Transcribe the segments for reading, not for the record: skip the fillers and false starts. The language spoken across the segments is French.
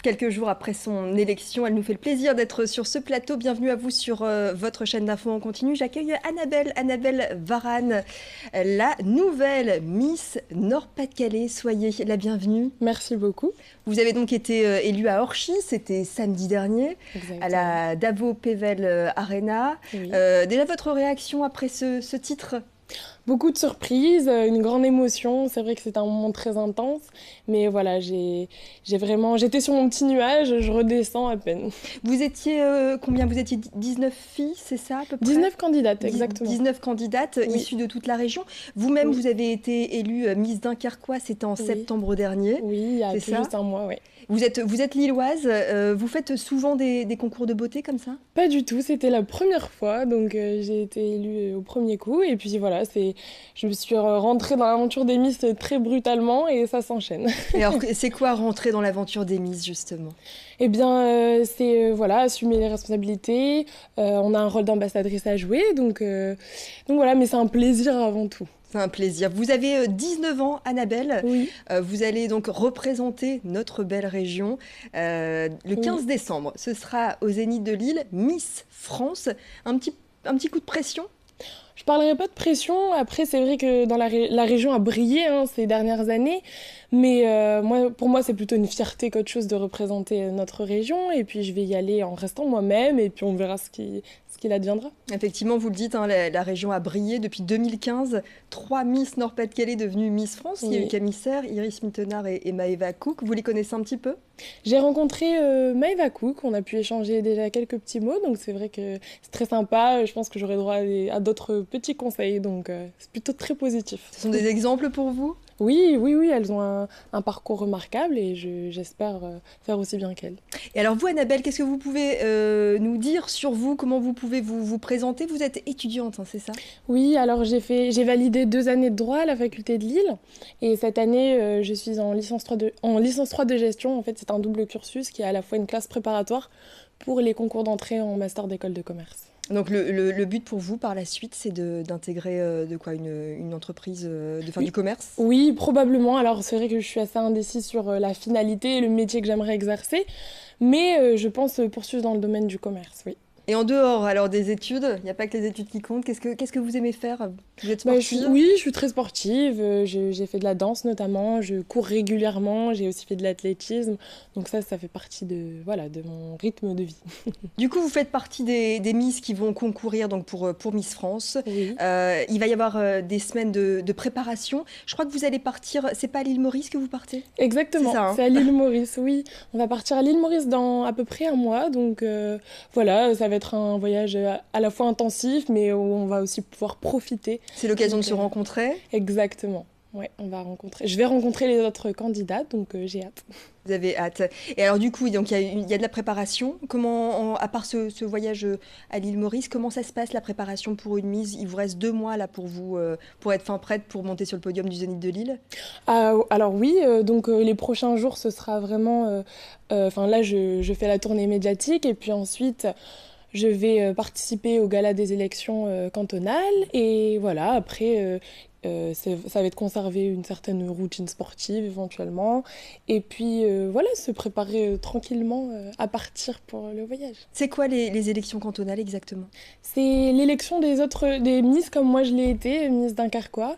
quelques jours après son élection. Elle nous fait le plaisir d'être sur ce plateau. Bienvenue à vous sur votre chaîne d'infos en continu. J'accueille Annabelle Varane, la nouvelle Miss Nord-Pas-de-Calais. Soyez la bienvenue. Merci beaucoup. Vous avez donc été élue à Orchies, c'était samedi dernier, Exactement. à la Davo Pével Arena. Oui. Déjà votre réaction après ce titre? Beaucoup de surprises, une grande émotion. C'est vrai que c'était un moment très intense, mais voilà, j'étais sur mon petit nuage, je redescends à peine. Vous étiez combien? Vous étiez 19 filles, c'est ça à peu près? 19 candidates, exactement. 19 candidates Oui. issues de toute la région. Vous-même, Oui. vous avez été élue Miss Dunkerquois, c'était en septembre dernier. Oui, il y a C'est ça juste un mois, oui. Vous êtes lilloise, vous faites souvent des concours de beauté comme ça? Pas du tout, c'était la première fois, donc j'ai été élue au premier coup, et puis voilà, je me suis rentrée dans l'aventure des Miss très brutalement, et ça s'enchaîne. Et alors, c'est quoi rentrer dans l'aventure des Miss, justement? Eh bien, c'est voilà, assumer les responsabilités, on a un rôle d'ambassadrice à jouer, donc voilà, mais c'est un plaisir avant tout. C'est un plaisir. Vous avez 19 ans, Annabelle. Oui. Vous allez donc représenter notre belle région le 15 décembre. Ce sera au Zénith de Lille, Miss France. Un petit coup de pression? Je parlerai pas de pression. Après, c'est vrai que dans la région a brillé ces dernières années. Mais pour moi, c'est plutôt une fierté qu'autre chose de représenter notre région. Et puis, je vais y aller en restant moi-même. Et puis, on verra ce qu'il adviendra. Effectivement, vous le dites, hein, la région a brillé depuis 2015. 3 Miss Nord-Pas-de-Calais devenues Miss France. Il y a eu Camille Serre, Iris Mittenard et Maëva Cook. Vous les connaissez un petit peu? J'ai rencontré Maëva Cook. On a pu échanger déjà quelques petits mots. Donc, c'est vrai que c'est très sympa. Je pense que j'aurai droit à d'autres petits conseils. Donc, c'est plutôt très positif. Ce sont des exemples pour vous? Oui, elles ont un parcours remarquable et j'espère faire aussi bien qu'elles. Et alors vous, Annabelle, qu'est-ce que vous pouvez nous dire sur vous? Comment vous pouvez vous présenter? Vous êtes étudiante, hein, c'est ça? Oui, alors j'ai validé 2 années de droit à la faculté de Lille et cette année je suis en licence 3 de gestion. En fait, c'est un double cursus qui est à la fois une classe préparatoire pour les concours d'entrée en master d'école de commerce. Donc le but pour vous par la suite, c'est d'intégrer une entreprise, de faire du commerce? Oui, probablement. Alors c'est vrai que je suis assez indécise sur la finalité et le métier que j'aimerais exercer, mais je pense poursuivre dans le domaine du commerce, oui. Et en dehors alors des études, il n'y a pas que les études qui comptent, qu'est-ce que vous aimez faire? Vous êtes sportive? Oui, je suis très sportive, j'ai fait de la danse notamment, je cours régulièrement, j'ai aussi fait de l'athlétisme, donc ça fait partie de mon rythme de vie. Du coup, vous faites partie des Miss qui vont concourir donc pour Miss France. Oui. Il va y avoir des semaines de préparation. Je crois que vous allez partir, c'est pas à l'île Maurice que vous partez? Exactement, C'est ça, hein. c'est à l'île Maurice, oui. On va partir à l'île Maurice dans à peu près un mois, donc voilà, ça va être un voyage à la fois intensif, mais où on va aussi pouvoir profiter. C'est l'occasion de se rencontrer? Exactement, ouais, je vais rencontrer les autres candidats, donc j'ai hâte. Vous avez hâte. Et alors du coup, donc il y a de la préparation. Comment, à part ce voyage à l'île Maurice, comment ça se passe la préparation pour une mise? Il vous reste 2 mois là pour vous, pour être fin prête pour monter sur le podium du Zénith de Lille? Alors oui, donc les prochains jours, ce sera vraiment... là, je fais la tournée médiatique et puis ensuite... Je vais participer au gala des élections cantonales et voilà, après ça va être conserver une certaine routine sportive éventuellement et puis voilà, se préparer tranquillement à partir pour le voyage. C'est quoi les élections cantonales exactement? C'est l'élection des Miss comme moi je l'ai été, Miss Dunkerquois,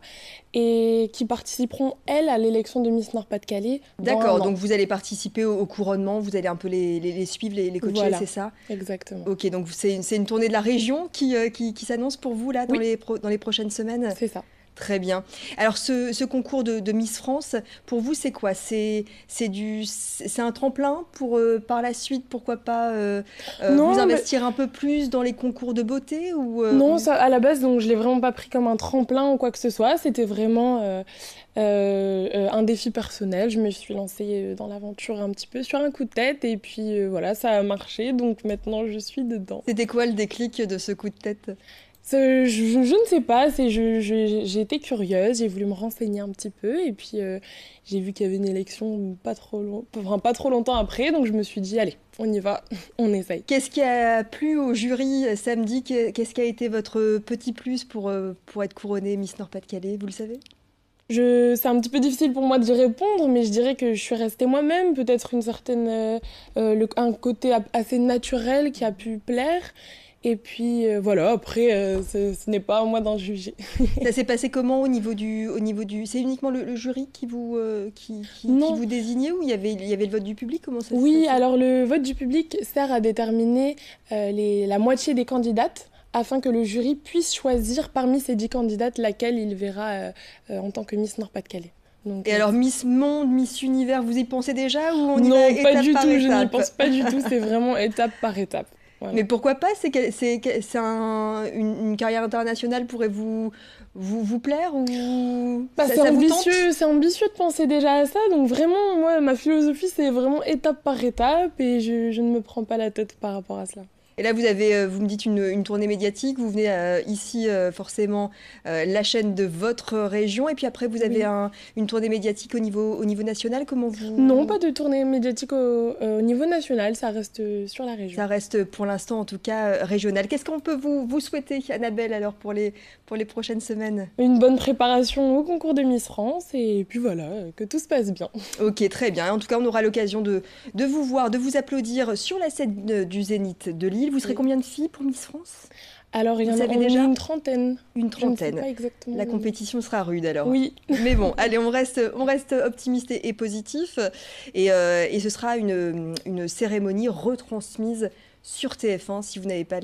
et qui participeront, elles, à l'élection de Miss Nord-Pas-de-Calais. D'accord, donc vous allez participer au couronnement, vous allez un peu les suivre, les coacher, voilà, c'est ça? Exactement. Ok, donc c'est une tournée de la région qui s'annonce pour vous là dans les prochaines semaines? C'est ça. Très bien. Alors ce concours de Miss France, pour vous c'est quoi? C'est un tremplin pour par la suite, pourquoi pas vous investir un peu plus dans les concours de beauté ou Non, ça, à la base, donc, je l'ai vraiment pas pris comme un tremplin ou quoi que ce soit. C'était vraiment un défi personnel. Je me suis lancée dans l'aventure un petit peu sur un coup de tête et puis voilà, ça a marché. Donc maintenant, je suis dedans. C'était quoi le déclic de ce coup de tête? Je ne sais pas, j'ai été curieuse, j'ai voulu me renseigner un petit peu et puis j'ai vu qu'il y avait une élection pas trop longtemps après, donc je me suis dit allez, on y va, on essaye. Qu'est-ce qui a plu au jury samedi? Qu'est-ce qui a été votre petit plus pour être couronnée Miss Nord-Pas-de-Calais, vous le savez? C'est un petit peu difficile pour moi d'y répondre, mais je dirais que je suis restée moi-même, peut-être une certaine, un côté assez naturel qui a pu plaire. Et puis voilà, après, ce n'est pas à moi d'en juger. Ça s'est passé comment au niveau du... C'est uniquement le jury qui Non. vous désignait ou il y avait le vote du public? Comment ça se Oui, passait? alors le vote du public sert à déterminer la moitié des candidates afin que le jury puisse choisir parmi ces 10 candidates laquelle il verra en tant que Miss Nord-Pas-de-Calais. Donc, Et alors, Miss Monde, Miss Univers, vous y pensez déjà ou on y va non, pas étape du par tout, je n'y étape? pense pas du tout, c'est vraiment étape par étape. Voilà. Mais pourquoi pas? Une carrière internationale pourrait vous plaire ou Bah, ça vous tente? c'est ambitieux de penser déjà à ça, donc vraiment, moi, ma philosophie, c'est vraiment étape par étape et je ne me prends pas la tête par rapport à cela. Et là, vous me dites une tournée médiatique, vous venez ici forcément la chaîne de votre région, et puis après vous avez Oui. une tournée médiatique au niveau national. Comment Non, vous... pas de tournée médiatique au niveau national, ça reste sur la région. Ça reste pour l'instant en tout cas régional. Qu'est-ce qu'on peut vous souhaiter, Annabelle, alors pour les prochaines semaines? Une bonne préparation au concours de Miss France et puis voilà, que tout se passe bien. Ok, très bien. En tout cas, on aura l'occasion de vous voir, de vous applaudir sur la scène du Zénith de Lille. Vous serez Oui. combien de filles pour Miss France? Alors, il y Vous en a savez déjà? une trentaine. Une Je ne sais trentaine. pas exactement. La compétition sera rude alors. Oui. Mais bon, allez, on reste optimiste et positif. Et ce sera une cérémonie retransmise sur TF1 si vous n'avez pas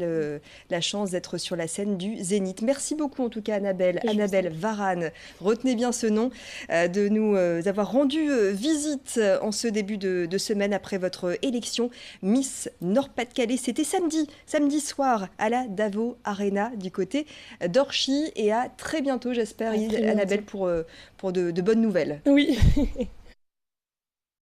la chance d'être sur la scène du Zénith. Merci beaucoup en tout cas Annabelle, Je vous en Annabelle prie. Varane, retenez bien ce nom, de nous avoir rendu visite en ce début de semaine après votre élection Miss Nord-Pas-de-Calais. C'était samedi soir à la Davo Arena du côté d'Orchy, et à très bientôt j'espère À très bientôt. Annabelle pour de bonnes nouvelles. Oui.